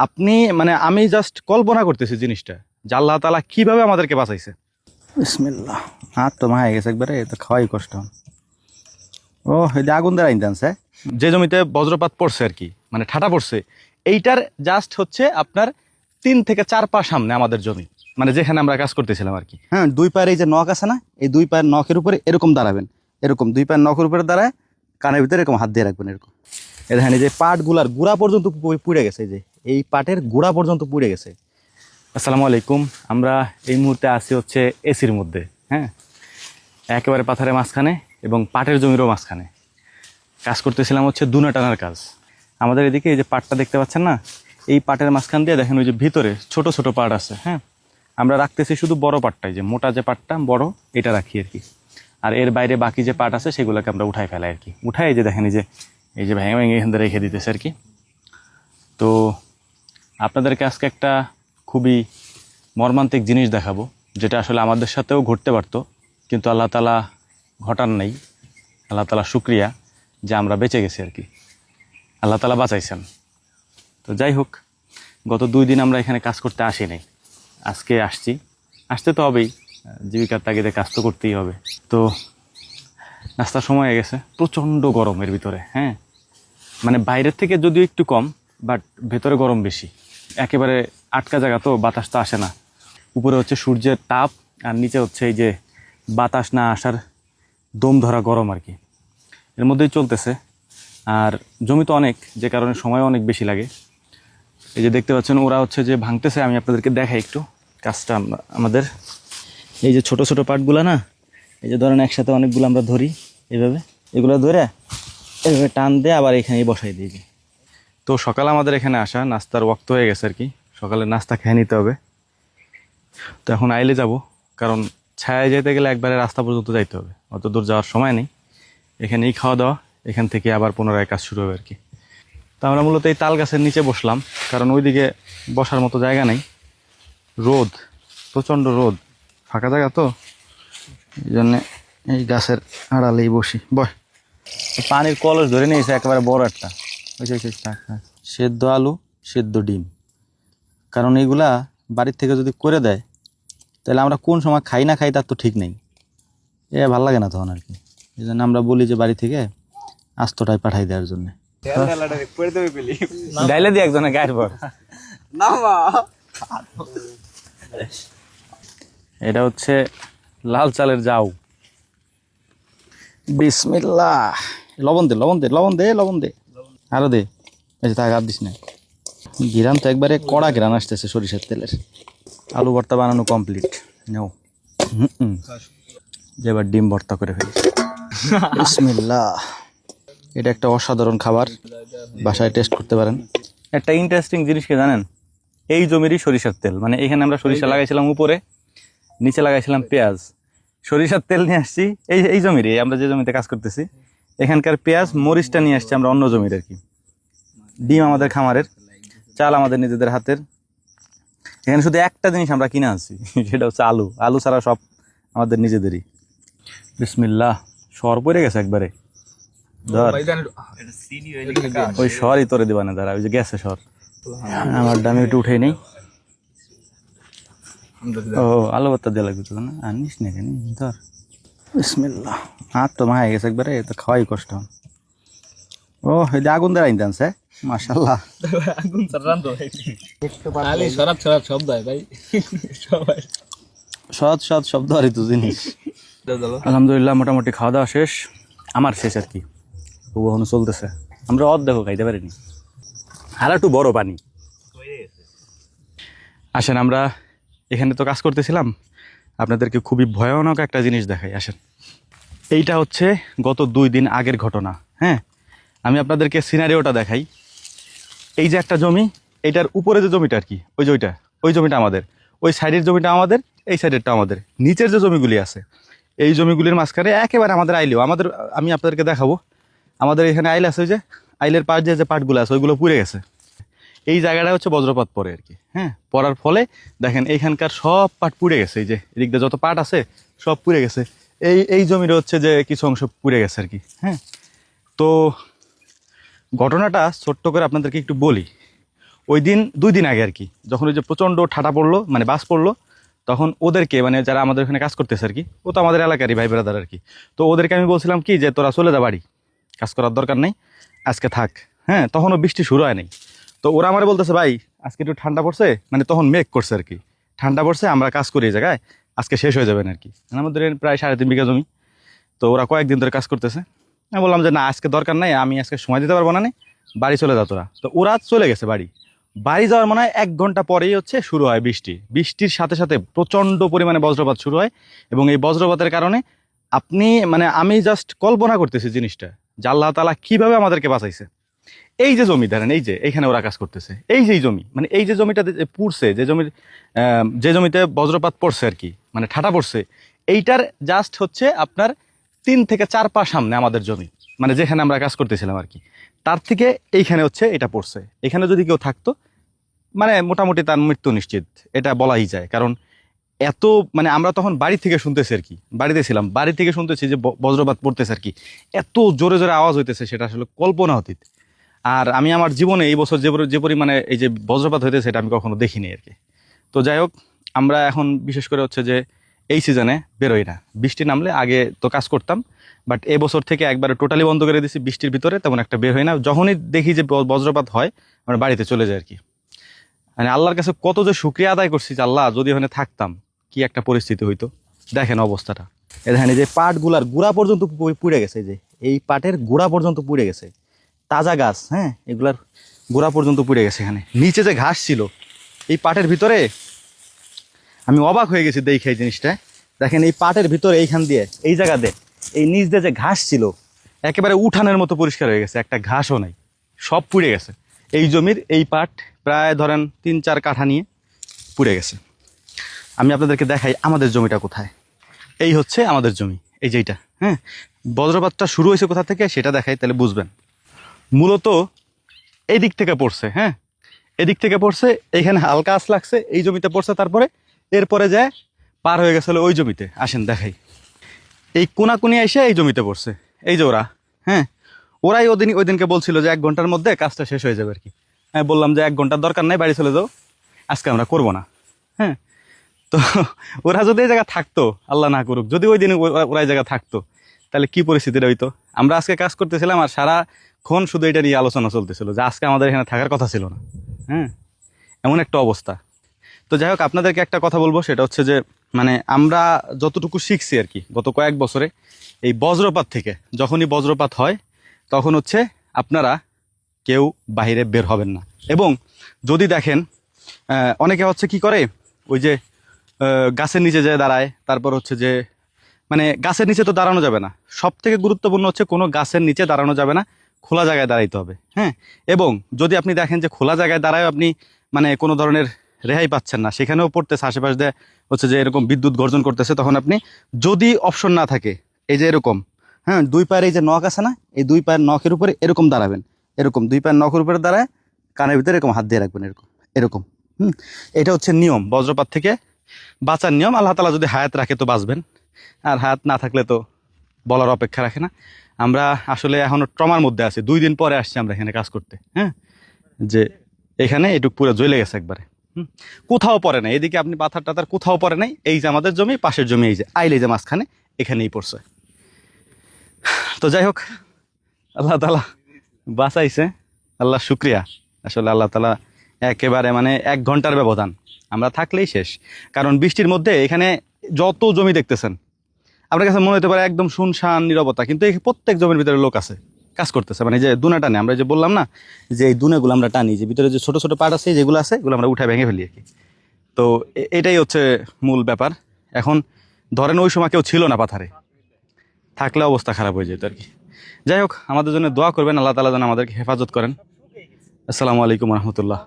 আপনি মানে আমি জাস্ট কল্পনা করতেছি জিনিসটা যে আল্লাহ তাআলা কিভাবে আমাদেরকে বাঁচাইছে। বিসমিল্লাহ, হাত তো মায়ে গেছে একবারে, তো খাওয়াই কষ্ট। ও এই যে আগুন দ্বারা ইনতেছে, যে জমিতে বজ্রপাত পড়ছে আর কি, মানে ঠাটা পড়ছে, এইটার জাস্ট হচ্ছে আপনার 3 থেকে 4 পা সামনে আমাদের জমি, মানে যেখানে আমরা কাজ করতেছিলাম আর কি। হ্যাঁ, 2 পায়ের এই যে নখ আছে না, এই 2 পায়ের নখের উপরে এরকম দাঁড়াবেন, এরকম 2 পায়ের নখের উপরে দাঁড়ায় কানের ভিতরে এরকম হাত দিয়ে রাখবেন এরকম। এই দেখেন এই যে পাটগুলার গুড়া পর্যন্ত পুড়ে গেছে, এই যে এই পাটের গুড়া পর্যন্ত পুড়ে গেছে। আসসালামু আলাইকুম। আমরা এই মুহূর্তে আছি হচ্ছে এসির মধ্যে, হ্যাঁ, একেবারে পাথারের মাঝখানে এবং পাটের জমিরও মাঝখানে কাজ করতেছিলাম হচ্ছে দুনা টানার কাজ। আমাদের এদিকে এই যে পাটটা দেখতে পাচ্ছেন না, এই পাটের মাঝখান দিয়ে দেখেন ওই যে ভিতরে ছোট ছোট পাট আছে, হ্যাঁ, আমরা রাখতেছি শুধু বড় পাটটাই, যে মোটা যে পাটটা বড় এটা রাখি আর কি। আর এর বাইরে বাকি যে পাট আছে সেগুলোকে আমরা উঠাই ফেলাই আর কি। উঠাই এই যে দেখেন এই যে ভেঙে ভেঙে এখান থেকে রেখে দিতেছে আর কি। তো আপনাদেরকে আজকে একটা খুবই মর্মান্তিক জিনিস দেখাবো, যেটা আসলে আমাদের সাথেও ঘটতে পারতো, কিন্তু আল্লাহ তাআলা ঘটান নাই। আল্লাহ তাআলা শুকরিয়া যে আমরা বেঁচে গেছি আর কি, আল্লাহ তাআলা বাঁচাইছেন। তো যাই হোক, গত 2 দিন আমরা এখানে কাজ করতে আসি নাই, আজকে আসছি। আসতে তো হবেই, জীবিকার তাগিদে কাজ তো করতেই হবে। তো নাস্তার সময় হয়ে গেছে, প্রচণ্ড গরম এর ভিতরে, হ্যাঁ, মানে বাইরের থেকে যদিও একটু কম, বাট ভেতরে গরম বেশি। একেবারে আটকা জায়গা, তো বাতাস তো আসে না। উপরে হচ্ছে সূর্যের তাপ, আর নিচে হচ্ছে এই যে বাতাস না আসার দম ধরা গরম আর কি, এর মধ্যেই চলতেছে। আর জমি তো অনেক, যে কারণে সময় অনেক বেশি লাগে। এই যে দেখতে পাচ্ছেন ওরা হচ্ছে যে ভাঙতেছে, আমি আপনাদেরকে দেখাই একটু কাজটা। আমাদের এই যে ছোট ছোট পার্টগুলো না, এই যে ধরেন একসাথে অনেকগুলো আমরা ধরি এইভাবে, এগুলো ধরে এইভাবে টান দিয়ে আবার এখানে বসাই দিই। তো সকালে আমাদের এখানে আসা, নাস্তার ওয়াক্ত হয়ে গেছে আর কি, সকালে নাস্তা খেয়ে নিতে হবে। তো এখন আইলে যাব, কারণ ছায়ায় যেতে গেলে একবারে রাস্তা পর্যন্ত যাইতে হবে, অত দূর যাওয়ার সময় নেই। এখানেই খাওয়া দাওয়া, এখান থেকে আবার পুনরায় কাজ শুরু হবে আর কি। তো আমরা মূলত এই তাল গাছের নিচে বসলাম, কারণ ওইদিকে বসার মতো জায়গা নেই, রোদ, প্রচণ্ড রোদ, ফাঁকা জায়গা তো, এই জন্যে এই গাছের আড়ালেই বসি। পানির কলস ধরে নিয়েছে একেবারে বড় একটা, সেদ্ধ আলু, সেদ্ধ ডিম। কারণ এইগুলা বাড়ির থেকে যদি করে দেয়, তাহলে আমরা কোন সময় খাই না খাই তার তো ঠিক নেই, ভাল লাগে না তখন আর কি। এই জন্য আমরা বলি যে বাড়ি থেকে আস্তটাই পাঠাই দেওয়ার জন্য। ডাইলে দিয়ে একজনের গায়ের পর এটা হচ্ছে লাল চালের যাও। বিসমিল্লাহ, লবণ দে লবণ দে লবণ দে লবণ দে, আরো দে, এই যে তাকে হাত দিস না। ঘিরান তো একবারে কড়া ঘিরান আসতেছে সরিষার তেলের। আলু ভর্তা বানানো কমপ্লিট, নেও। যে এবার ডিম ভর্তা করে ফেলিস। বিসমিল্লাহ, এটা একটা অসাধারণ খাবার, বাসায় টেস্ট করতে পারেন। একটা ইন্টারেস্টিং জিনিস কি জানেন, এই জমিরই সরিষার তেল, মানে এখানে আমরা সরিষা লাগাইছিলাম উপরে, নিচে লাগাইছিলাম পেঁয়াজ, সরিষার তেল নিয়ে আসছি এই জমিরই, আমরা যে জমিতে কাজ করতেছি এখানকার পেঁয়াজ মরিচটা নিয়ে আসছি আমরা অন্য জমির আর কি। ডিম আমাদের খামারের, চাল আমাদের নিজেদের হাতের। এখানে শুধু একটা জিনিস আমরা কিনে আনছি, সেটা হচ্ছে আলু। আলু ছাড়া সব আমাদের নিজেদেরই। বিসমিল্লাহ, সর পড়ে গেছে একবারে, ধর ওই সরই তোরে দিবা না, দাঁড়া, ওই যে গেছে সর। আমার দামি একটু উঠেই নেই। ও আলু ভর্তা দেওয়া লাগবে তো না, আনিস না কেন, ধর। বিসমিল্লাহ, হাত তো মায়ে গেছে একবারে, তো খাওয়াই কষ্ট। ও এই যে আগুন দ্বারা ইনতেছে, মাশাআল্লাহ। আগুন সৎ সৎ শব্দ আর তো জিনিস। আলহামদুলিল্লাহ, মোটামুটি খাওয়া দাওয়া শেষ, আমার শেষ আর কি, ওখানে চলতেছে। আমরা দেখো খাইতে পারিনি, আর একটু বড় পানি। আসেন, আমরা এখানে তো কাজ করতেছিলাম, আপনাদেরকে খুবই ভয়ানক একটা জিনিস দেখাই। আসেন, এইটা হচ্ছে গত 2 দিন আগের ঘটনা, হ্যাঁ। আমি আপনাদেরকে সিনারিওটা দেখাই। এই যে একটা জমি, এইটার উপরে যে জমিটা আর কি, ওই জমিটা আমাদের, ওই সাইডের জমিটা আমাদের, এই সাইডেরটা আমাদের। নিচের যে জমিগুলি আছে, এই জমিগুলির মাঝখানে একেবারে আমাদের আইলেও আমাদের, আমি আপনাদেরকে দেখাবো, আমাদের এখানে আইল আছে, ওই যে আইলের পাট যে পাটগুলো আছে ওইগুলো পুড়ে গেছে। এই জায়গাটা হচ্ছে বজ্রপাত পড়ে আর কি, হ্যাঁ, পড়ার ফলে দেখেন এইখানকার সব পাট পুড়ে গেছে। এই যে এদিকটা যত পাট আছে সব পুড়ে গেছে। এই জমির হচ্ছে যে কিছু অংশ পুড়ে গেছে আর কি, হ্যাঁ। তো ঘটনাটা ছোট্ট করে আপনাদেরকে একটু বলি। ওই দিন 2 দিন আগে আর কি, যখন ওই যে প্রচণ্ড ঠাটা পড়লো, মানে বাস পড়লো, তখন ওদেরকে, মানে যারা আমাদের ওখানে কাজ করতেছে আর কি, ও তো আমাদের এলাকারই ভাই ব্রাদার আর কি, তো ওদেরকে আমি বলছিলাম কি যে তোরা চলে যা বাড়ি, কাজ করার দরকার নেই, আজকে থাক। হ্যাঁ, তখনও বৃষ্টি শুরু হয় নাই। তো ওরা আমার বলতেছে ভাই আজকে একটু ঠান্ডা পড়ছে, মানে তখন মেঘ করছে আর কি, ঠান্ডা পড়ছে, আমরা কাজ করি এই জায়গায়, আজকে শেষ হয়ে যাবেন আর কি। মানে আমাদের প্রায় 3.5 বিঘা জমি, তো ওরা কয়েকদিন ধরে কাজ করতেছে। আমি বললাম যে না আজকে দরকার নাই, আমি আজকে সময় দিতে পারবো না, বাড়ি চলে যা তোরা। তো ওরা চলে গেছে বাড়ি। বাড়ি যাওয়ার মনে হয় 1 ঘন্টা পরেই হচ্ছে শুরু হয় বৃষ্টি। বৃষ্টির সাথে সাথে প্রচণ্ড পরিমাণে বজ্রপাত শুরু হয়, এবং এই বজ্রপাতের কারণে আপনি, মানে আমি জাস্ট কল্পনা করতেছি জিনিসটা, যে আল্লাহ তাআলা কিভাবে আমাদেরকে বাঁচাইছে। এই যে জমি ধরেন, এই যে এখানে ওরা কাজ করতেছে, এই যে জমি, মানে এই যে জমিটা পুড়ছে, যে জমির যে জমিতে বজ্রপাত পড়ছে আর কি, মানে ঠাটা পড়ছে, এইটার জাস্ট হচ্ছে আপনার 3 থেকে 4 পা সামনে আমাদের জমি, মানে যেখানে আমরা কাজ করতেছিলাম আর কি, তার থেকে এইখানে হচ্ছে এটা পড়ছে। এখানে যদি কেউ থাকতো, মানে মোটামুটি তার মৃত্যু নিশ্চিত, এটা বলাই যায়। কারণ এত, মানে আমরা তখন বাড়ি থেকে শুনতেছি আর কি, বাড়িতে ছিলাম, বাড়ি থেকে শুনতেছি যে বজ্রপাত পড়তেছে আর কি, এত জোরে জোরে আওয়াজ হইতেছে, সেটা আসলে কল্পনা অতীত। আর আমি আমার জীবনে এই বছর যে পরিমাণে এই যে বজ্রপাত হইতেছে, এটা আমি কখনো দেখিনি আর কি। তো যাই হোক, আমরা এখন বিশেষ করে হচ্ছে যে এই সিজনে বেরোই না, বৃষ্টি নামলে আগে তো কাজ করতাম, বাট এবছর থেকে একবারে টোটালি বন্ধ করে দিয়েছি। বৃষ্টির ভিতরে তেমন একটা বের হয় না, যখনই দেখি যে বজ্রপাত হয় আমরা বাড়িতে চলে যাই আর কি। মানে আল্লাহর কাছে কত যে শুকরিয়া আদায় করছি যে আল্লাহ যদি ওখানে থাকতাম কি একটা পরিস্থিতি হইতো। দেখেন অবস্থাটা, এ দেখেন এই যে পাটগুলার গুড়া পর্যন্ত পুড়ে গেছে, যে এই পাটের গুড়া পর্যন্ত পুড়ে গেছে, তাজা গাছ, হ্যাঁ, এগুলার গোড়া পর্যন্ত পুড়ে গেছে। এখানে নিচে যে ঘাস ছিল এই পাটের ভিতরে, আমি অবাক হয়ে গেছি দেখে এই জিনিসটা। দেখেন এই পাটের ভিতরে এইখান দিয়ে, এই জায়গা দিয়ে, এই নিচ দিয়ে যে ঘাস ছিল একেবারে উঠানের মতো পরিষ্কার হয়ে গেছে, একটা ঘাসও নাই, সব পুড়ে গেছে। এই জমির এই পাট প্রায় ধরেন 3-4 কাঠা নিয়ে পুড়ে গেছে। আমি আপনাদেরকে দেখাই আমাদের জমিটা কোথায়। এই হচ্ছে আমাদের জমি, এই যেটা, হ্যাঁ, বজ্রপাতটা শুরু হয়েছে কোথা থেকে সেটা দেখাই, তাহলে বুঝবেন। মূলত এই দিক থেকে পড়ছে, হ্যাঁ, এদিক থেকে পড়ছে, এইখানে হালকা আঁচ লাগছে, এই জমিতে পড়ছে, তারপরে এরপরে যায় পার হয়ে গেছে ওই জমিতে। আসেন দেখাই, এই কোনাকুনি এসে এই জমিতে পড়ছে। এই যে ওরা, হ্যাঁ, ওরাই ওই দিনকে বলছিল যে 1 ঘন্টার মধ্যে কাজটা শেষ হয়ে যাবে আর কি। আমি বললাম যে 1 ঘন্টার দরকার নাই, বাড়ি চলে যাও, আজকে আমরা করবো না। হ্যাঁ, তো ওরা যদি এই জায়গা থাকতো, আল্লাহ না করুক, যদি ওই দিন ওরা এই জায়গা থাকতো, তাহলে কি পরিস্থিতিটা হইতো। আমরা আজকে কাজ করতেছিলাম আর সারাক্ষণ শুধু এটা নিয়ে আলোচনা চলতেছিল যে আজকে আমাদের এখানে থাকার কথা ছিল না। হ্যাঁ, এমন একটা অবস্থা। তো যাই হোক, আপনাদেরকে একটা কথা বলবো, সেটা হচ্ছে যে মানে আমরা যতটুকু শিখছি আর কি গত কয়েক বছরে, এই বজ্রপাত থেকে, যখনই বজ্রপাত হয় তখন হচ্ছে আপনারা কেউ বাইরে বের হবেন না। এবং যদি দেখেন অনেকে হচ্ছে কি করে, ওই যে গাছের নিচে যায় দাঁড়ায়, তারপর হচ্ছে যে মানে গাছের নিচে তো দাঁড়ানো যাবে না, সব থেকে গুরুত্বপূর্ণ হচ্ছে কোনো গাছের নিচে দাঁড়ানো যাবে না, খোলা জায়গায় দাঁড়াইতে হবে। হ্যাঁ, এবং যদি আপনি দেখেন যে খোলা জায়গায় দাঁড়ায় আপনি মানে কোনো ধরনের রেহাই পাচ্ছেন না, সেখানেও পড়তেছে আশেপাশ দিয়ে হচ্ছে যে এরকম বিদ্যুৎ গর্জন করতেছে, তখন আপনি যদি অপশন না থাকে, এই যে এরকম, হ্যাঁ, 2 পায়ের এই যে নখ আছে না, এই 2 পায়ের নখের উপরে এরকম দাঁড়াবেন, এরকম 2 পায়ের নখের উপরে দাঁড়ায় কানের ভিতরে এরকম হাত দিয়ে রাখবেন, এরকম এরকম। এটা হচ্ছে নিয়ম, বজ্রপাত থেকে বাঁচার নিয়ম। আল্লাহ তাআলা যদি হায়াত রাখে তো বাঁচবেন, আর হায়াত না থাকলে তো বলার অপেক্ষা রাখে না। আমরা আসলে এখনো ট্রমার মধ্যে আছি, 2 দিন পরে আসছি আমরা এখানে কাজ করতে। হ্যাঁ, যে এখানে এটুক পুরো জ্বলে গেছে একবারে, কোথাও পড়ে নাই, এদিকে আপনি পাথার টাথার কোথাও পড়ে নাই। এই যে আমাদের জমি, পাশের জমি, এই যে আইলে যে মাঝখানে, এখানেই পড়ছে। তো যাই হোক, আল্লাহ তাআলা বাঁচাইছে, আল্লাহ শুক্রিয়া। আসলে আল্লাহ তাআলা একেবারে মানে 1 ঘন্টার ব্যবধান, আমরা থাকলেই শেষ। কারণ বৃষ্টির মধ্যে এখানে যত জমি দেখতেছেন, আপনার কাছে মনে হতে পারে একদম শুনশান নীরবতা, কিন্তু এই প্রত্যেক জমির ভিতরে লোক আছে, কাজ করতেছে। মানে যে দুনা টানে, আমরা যে বললাম না যে এই দুনেগুলো আমরা টানি, যে ভিতরে যে ছোট ছোট পার্ট আছে যেগুলো আছে, এগুলো আমরা উঠায় ভেঙে ফেলি আর কি। তো এটাই হচ্ছে মূল ব্যাপার। এখন ধরেন ওই সময় কেউ ছিল না পাথারে, থাকলে অবস্থা খারাপ হয়ে যেত আর কি। যাই হোক, আমাদের জন্য দোয়া করবেন, আল্লাহ তাআলা যেন আমাদেরকে হেফাজত করেন। আসসালামু আলাইকুম রহমতুল্লাহ।